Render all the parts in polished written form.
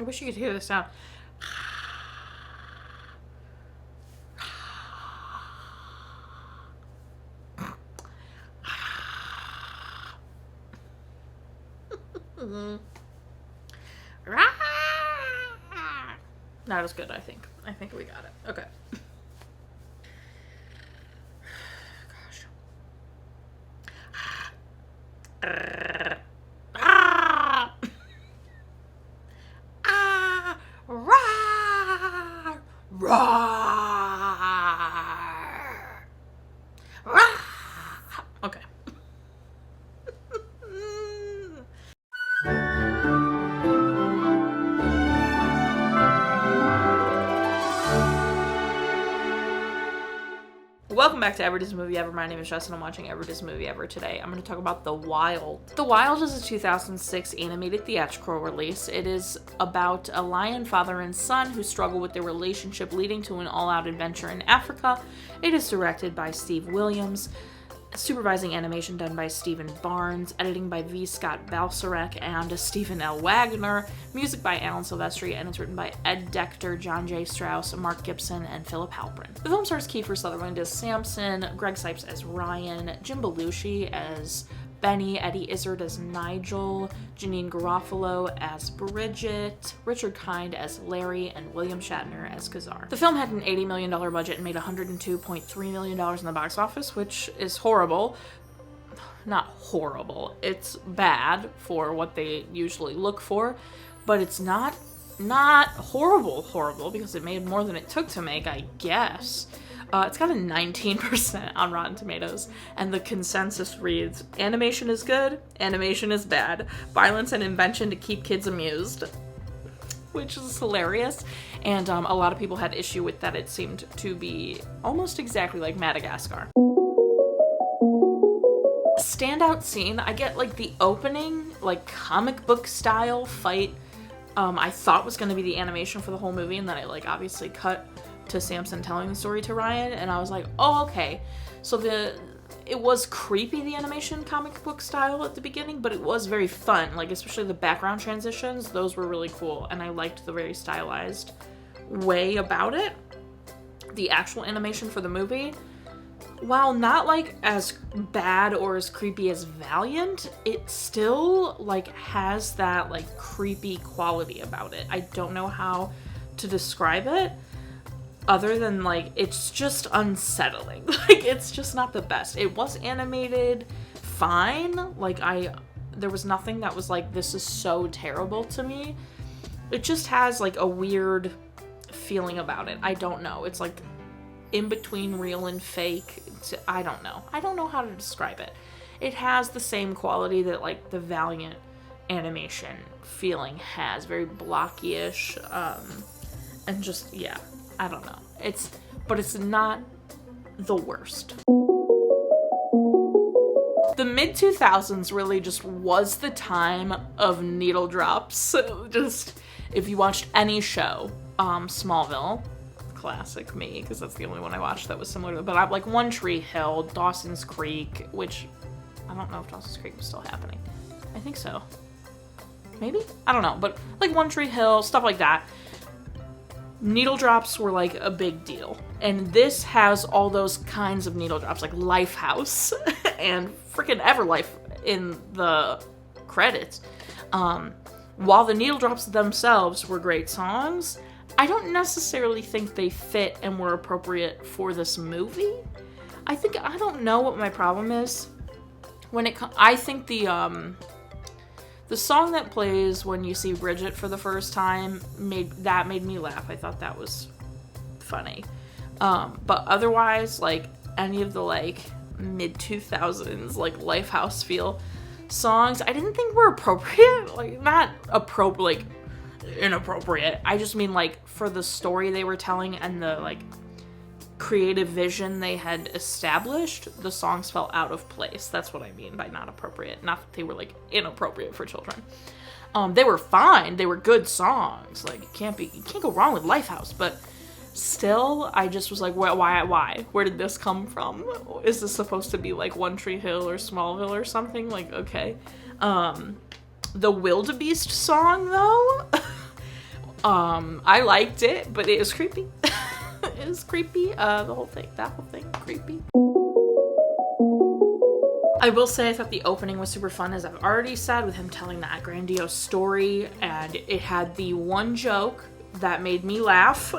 wish you could hear this sound. Not as good, I think. I think we got it. Okay. Okay. Welcome back to Ever Disney Movie Ever. My name is Jess and I'm watching Ever Disney Movie Ever. Today I'm going to talk about The Wild. The Wild is a 2006 animated theatrical release. It is about a lion father and son who struggle with their relationship, leading to an all-out adventure in Africa. It is directed by Steve Williams. Supervising animation done by Stephen Barnes, editing by V. Scott Balcerek and Stephen L. Wagner, music by Alan Silvestri, and it's written by Ed Decter, John J. Strauss, Mark Gibson, and Philip Halprin. The film stars Kiefer Sutherland as Samson, Greg Cipes as Ryan, Jim Belushi as Benny, Eddie Izzard as Nigel, Janeane Garofalo as Bridget, Richard Kind as Larry, and William Shatner as Kazar. The film had an $80 million budget and made $102.3 million in the box office, which is horrible. Not horrible. It's bad for what they usually look for, but it's not horrible because it made more than it took to make, I guess. It's got a 19% on Rotten Tomatoes, and the consensus reads, animation is good, animation is bad, violence and invention to keep kids amused, which is hilarious, and a lot of people had issue with that. It seemed to be almost exactly like Madagascar. Standout scene, I get like the opening, like comic book style fight, I thought was going to be the animation for the whole movie, and then I like obviously cut to Samson telling the story to Ryan, and I was like, oh, okay. So it was creepy, the animation comic book style at the beginning, but it was very fun, like especially the background transitions, those were really cool, and I liked the very stylized way about it. The actual animation for the movie, while not like as bad or as creepy as Valiant, it still like has that like creepy quality about it. I don't know how to describe it, other than like it's just unsettling. Like it's just not the best. It was animated fine, like there was nothing that was like this is so terrible to me. It just has like a weird feeling about it. I don't know, it's like in between real and fake. I don't know how to describe it. It has the same quality that like the Valiant animation feeling has, very blocky-ish, and just yeah, I don't know. But it's not the worst. The mid-2000s really just was the time of needle drops. Just, if you watched any show, Smallville, classic me, because that's the only one I watched that was similar to, but I like One Tree Hill, Dawson's Creek, which, I don't know if Dawson's Creek was still happening. I think so. Maybe? I don't know, but like One Tree Hill, stuff like that. Needle drops were like a big deal, and this has all those kinds of needle drops, like Lifehouse and freaking Everlife in the credits. While the needle drops themselves were great songs, I don't necessarily think they fit and were appropriate for this movie. I don't know what my problem is when I think the song that plays when you see Bridget for the first time made me laugh. I thought that was funny. But otherwise, like any of the like mid-2000s like Lifehouse feel songs, I didn't think were appropriate. Like not appropriate, like inappropriate. I just mean like for the story they were telling and the like creative vision they had established, the songs felt out of place. That's what I mean by not appropriate. Not that they were like inappropriate for children. They were fine. They were good songs. Like you can't go wrong with Lifehouse. But still, I just was like, why? Where did this come from? Is this supposed to be like One Tree Hill or Smallville or something? Like okay. The Wildebeest song though. I liked it, but it was creepy. It was creepy. That whole thing, creepy. I will say I thought the opening was super fun, as I've already said, with him telling that grandiose story, and it had the one joke that made me laugh.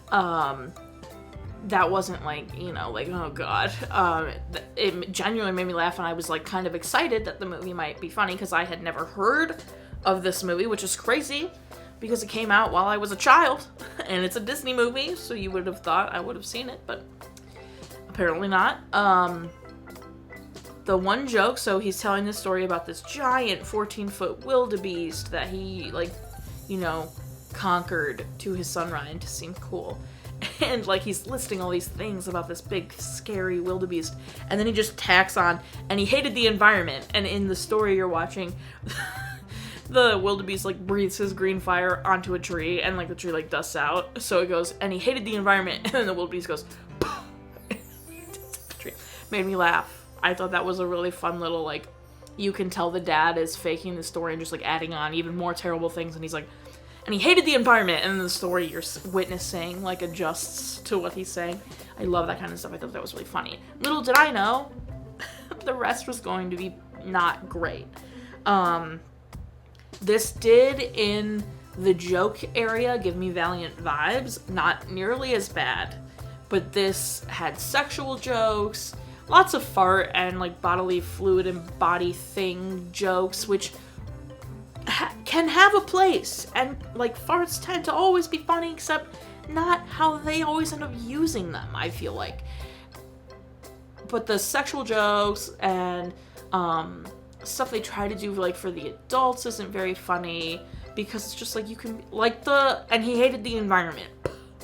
That wasn't like, oh god. It genuinely made me laugh, and I was like kind of excited that the movie might be funny, because I had never heard of this movie, which is crazy, because it came out while I was a child, and it's a Disney movie, so you would have thought I would have seen it, but apparently not. The one joke, so he's telling this story about this giant 14-foot wildebeest that he, conquered to his son Ryan to seem cool. And, he's listing all these things about this big, scary wildebeest. And then he just tacks on, and he hated the environment. And in the story you're watching, the wildebeest, breathes his green fire onto a tree, and, the tree, dusts out. So it goes, and he hated the environment, and then the wildebeest goes, made me laugh. I thought that was a really fun little, you can tell the dad is faking the story and just, adding on even more terrible things, and he's like, and he hated the environment, and then the story you're witnessing, adjusts to what he's saying. I love that kind of stuff. I thought that was really funny. Little did I know, the rest was going to be not great. This did, in the joke area, give me Valiant vibes. Not nearly as bad, but this had sexual jokes, lots of fart and, bodily fluid and body thing jokes, which can have a place. And, farts tend to always be funny, except not how they always end up using them, I feel like. But the sexual jokes and, stuff they try to do, for the adults isn't very funny, because it's just, you can, and he hated the environment.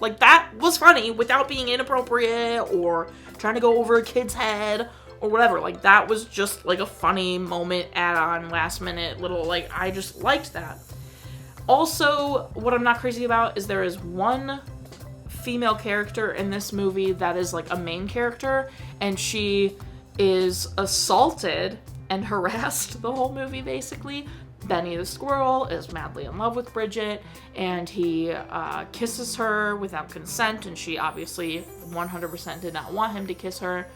That was funny without being inappropriate or trying to go over a kid's head or whatever. That was just, a funny moment, add-on, last-minute little, I just liked that. Also, what I'm not crazy about is there is one female character in this movie that is, a main character, and she is assaulted and harassed the whole movie, basically. Benny the squirrel is madly in love with Bridget, and he kisses her without consent, and she obviously 100% did not want him to kiss her.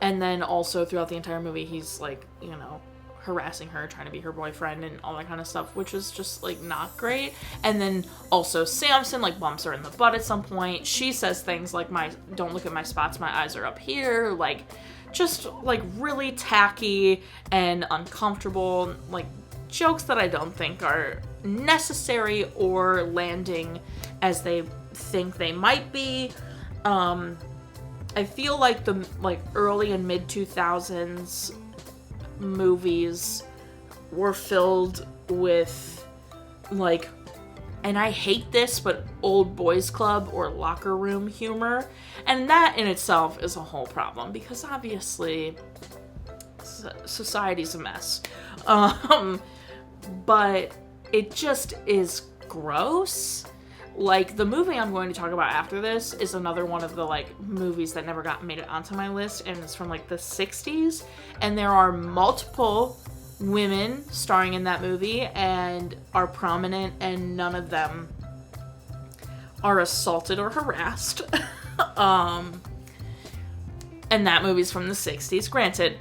And then also throughout the entire movie, he's harassing her, trying to be her boyfriend and all that kind of stuff, which is just not great. And then also Samson bumps her in the butt at some point. She says things like, don't look at my spots, my eyes are up here, just really tacky and uncomfortable, jokes that I don't think are necessary or landing as they think they might be. I feel like the early and mid 2000s movies were filled with and I hate this, but old boys club or locker room humor. And that in itself is a whole problem, because obviously society's a mess. But it just is gross. The movie I'm going to talk about after this is another one of the movies that never made it onto my list, and it's from the 60s. And there are multiple women starring in that movie and are prominent, and none of them are assaulted or harassed. And that movie's from the 60s. Granted,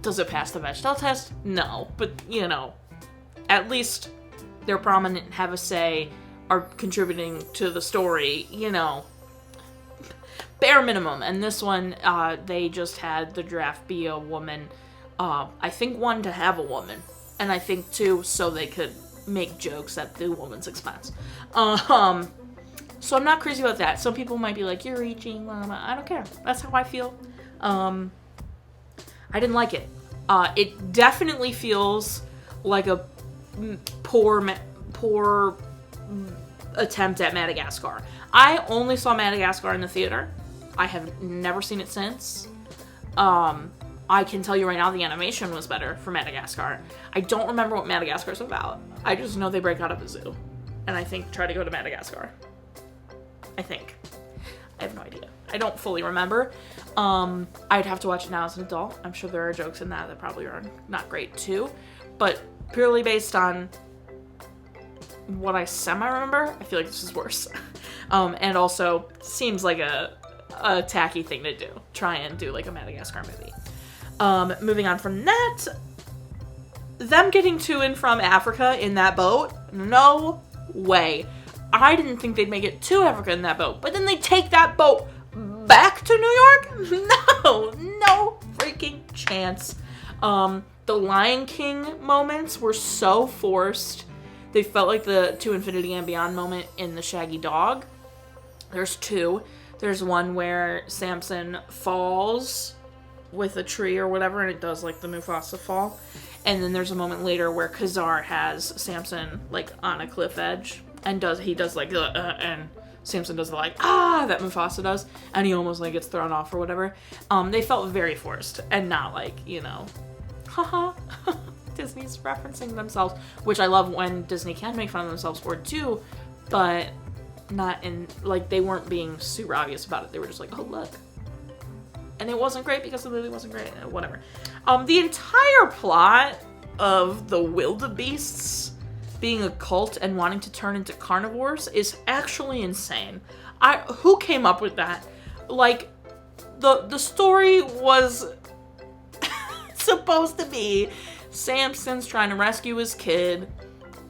does it pass the Bechdel test? No, but at least they're prominent, have a say, are contributing to the story, bare minimum. And this one, they just had the draft be a woman. I think one, to have a woman, and I think two, so they could make jokes at the woman's expense. So I'm not crazy about that. Some people might be like, you're reaching, I don't care. That's how I feel. I didn't like it. It definitely feels like a poor attempt at Madagascar. I only saw Madagascar in the theater. I have never seen it since. I can tell you right now the animation was better for Madagascar. I don't remember what Madagascar's about. I just know they break out of a zoo. And I think try to go to Madagascar. I think. I have no idea. I don't fully remember. I'd have to watch it now as an adult. I'm sure there are jokes in that probably are not great too. But purely based on what I semi-remember, I feel like this is worse. And also seems like a tacky thing to do. Try and do like a Madagascar movie. Moving on from that, them getting to and from Africa in that boat, no way. I didn't think they'd make it to Africa in that boat, but then they take that boat back to New York? No freaking chance. The Lion King moments were so forced. They felt like the To Infinity and Beyond moment in The Shaggy Dog. There's two. There's one where Samson falls with a tree or whatever, and it does like the Mufasa fall. And then there's a moment later where Khazar has Samson like on a cliff edge, and he does like and Samson does the like that Mufasa does, and he almost like gets thrown off or whatever. They felt very forced and not like, you know, haha. Disney's referencing themselves, which I love when Disney can make fun of themselves for it too, but not in, like, they weren't being super obvious about it. They were just like, oh, look. And it wasn't great because the movie wasn't great, whatever. The entire plot of the wildebeests being a cult and wanting to turn into carnivores is actually insane. Who came up with that? Like, the story was supposed to be Samson's trying to rescue his kid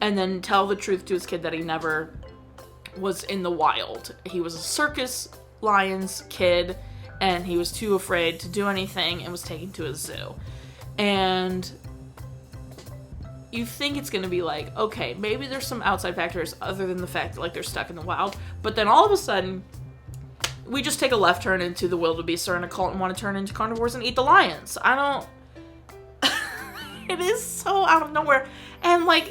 and then tell the truth to his kid that he never was in the wild. He was a circus lion's kid and he was too afraid to do anything and was taken to a zoo. And you think it's gonna be like, okay, maybe there's some outside factors other than the fact that like they're stuck in the wild, but then all of a sudden we just take a left turn into the wildebeests are in a cult and want to turn into carnivores and eat the lions. It is so out of nowhere. And, like,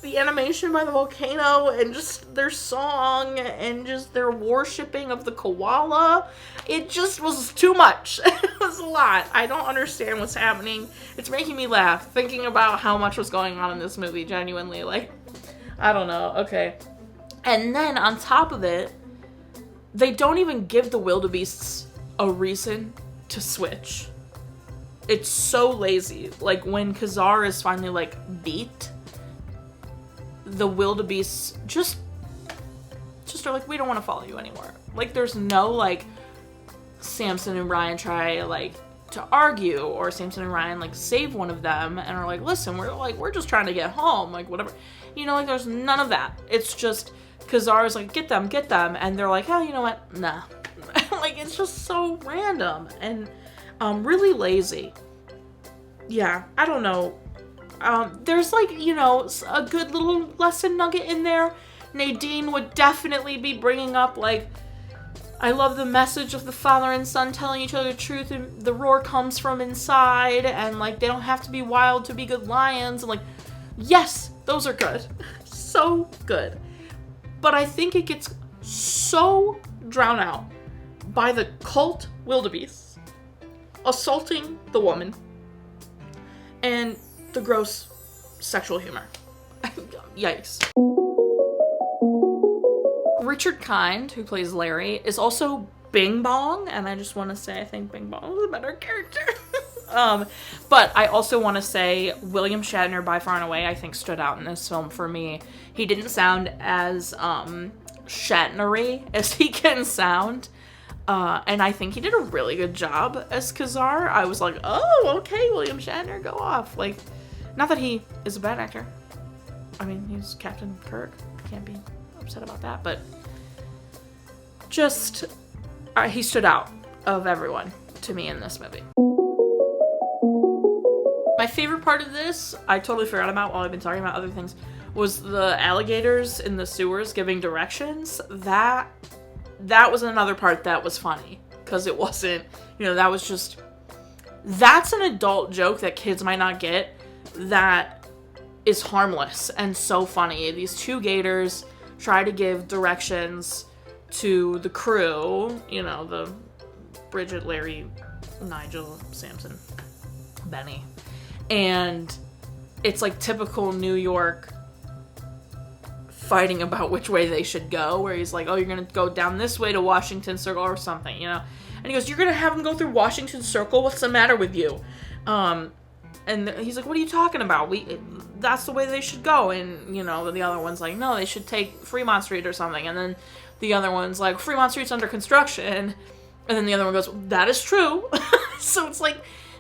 the animation by the volcano and just their song and just their worshipping of the koala, it just was too much. It was a lot. I don't understand what's happening. It's making me laugh thinking about how much was going on in this movie, genuinely. Like, I don't know. Okay. And then, on top of it, they don't even give the wildebeests a reason to switch. It's so lazy. Like, when Khazar is finally, like, beat, the wildebeests just are like, we don't want to follow you anymore. Like, there's no, like, Samson and Ryan try, like, to argue, or Samson and Ryan, like, save one of them, and are like, listen, we're just trying to get home, like, whatever. You know, like, there's none of that. It's just, Khazar is like, get them, and they're like, oh, you know what, nah. Like, it's just so random, and really lazy. Yeah, I don't know. There's, like, you know, a good little lesson nugget in there. Nadine would definitely be bringing up, like, I love the message of the father and son telling each other the truth, and the roar comes from inside, and, like, they don't have to be wild to be good lions, and, like, yes, those are good. So good. But I think it gets so drowned out by the cult wildebeests assaulting the woman and the gross sexual humor. Yikes. Richard Kind, who plays Larry, is also Bing Bong, and I just want to say I think Bing Bong is a better character. But I also want to say William Shatner, by far and away, I think stood out in this film for me. He didn't sound as Shatner-y as he can sound. And I think he did a really good job as Khazar. I was like, oh, okay, William Shatner, go off. Like, not that he is a bad actor. I mean, he's Captain Kirk. Can't be upset about that. But just, he stood out of everyone to me in this movie. My favorite part of this, I totally forgot about while I've been talking about other things, was the alligators in the sewers giving directions. That was another part that was funny, because it wasn't, you know, that's an adult joke that kids might not get that is harmless and so funny. These two gators try to give directions to the crew, you know, the Bridget, Larry, Nigel, Samson, Benny, and it's like typical New York fighting about which way they should go, where he's like, oh, you're gonna go down this way to Washington Circle or something, you know? And he goes, you're gonna have them go through Washington Circle? What's the matter with you? And he's like, what are you talking about? That's the way they should go. And, you know, the other one's like, no, they should take Fremont Street or something. And then the other one's like, Fremont Street's under construction. And then the other one goes, that is true. So it's like,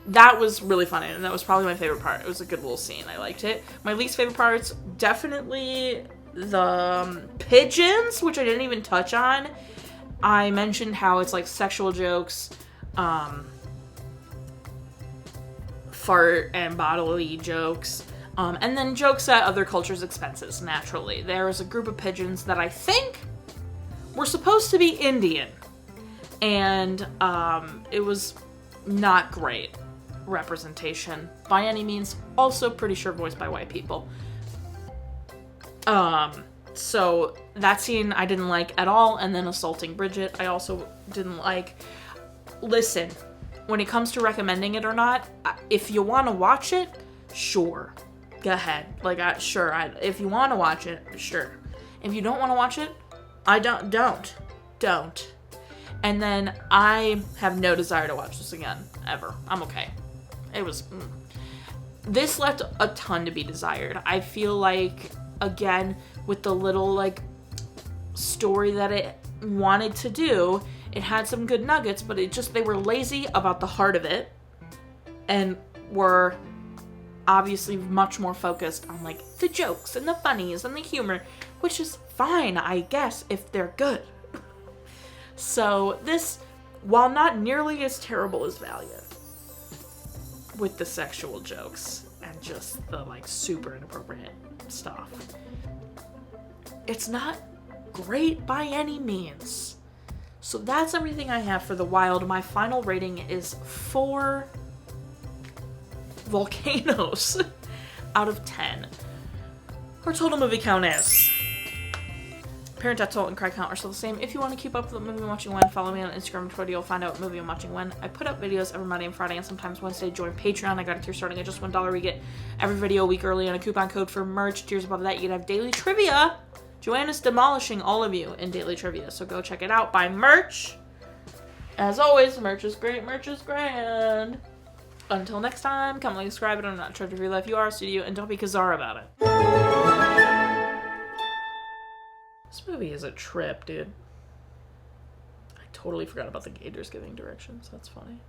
that was really funny. And that was probably my favorite part. It was a good little scene. I liked it. My least favorite parts, definitely the pigeons, which I didn't even touch on. I mentioned how it's like sexual jokes, fart and bodily jokes, and then jokes at other cultures' expenses, naturally. There was a group of pigeons that I think were supposed to be Indian, and it was not great representation by any means. Also pretty sure voiced by white people. So that scene I didn't like at all, and then assaulting Bridget I also didn't like. Listen, when it comes to recommending it or not, if you want to watch it, sure, go ahead. Like, if you want to watch it, sure. If you don't want to watch it, don't. And then I have no desire to watch this again, ever. I'm okay. This left a ton to be desired. I feel like, again, with the little, like, story that it wanted to do, it had some good nuggets, but they were lazy about the heart of it, and were obviously much more focused on, like, the jokes and the funnies and the humor, which is fine, I guess, if they're good. So this, while not nearly as terrible as Valiant, with the sexual jokes and just the, like, super inappropriate stuff, it's not great by any means. So that's everything I have for The Wild. My final rating is 4 volcanoes out of 10. Our total movie count is... Parent death toll and cry count are still the same. If you want to keep up with what movie I'm watching when, follow me on Instagram and Twitter. You'll find out what movie I'm watching when. I put up videos every Monday and Friday and sometimes Wednesday. Join Patreon. I got a tier starting at just $1. We get every video a week early and a coupon code for merch. Tiers above that, you can have daily trivia. Joanna's demolishing all of you in daily trivia, so go check it out. Buy merch. As always, merch is great, merch is grand. Until next time, come like, subscribe, and I'm not in charge of your life. You are a studio, and don't be Kazar about it. This movie is a trip, dude. I totally forgot about the gators giving directions. That's funny.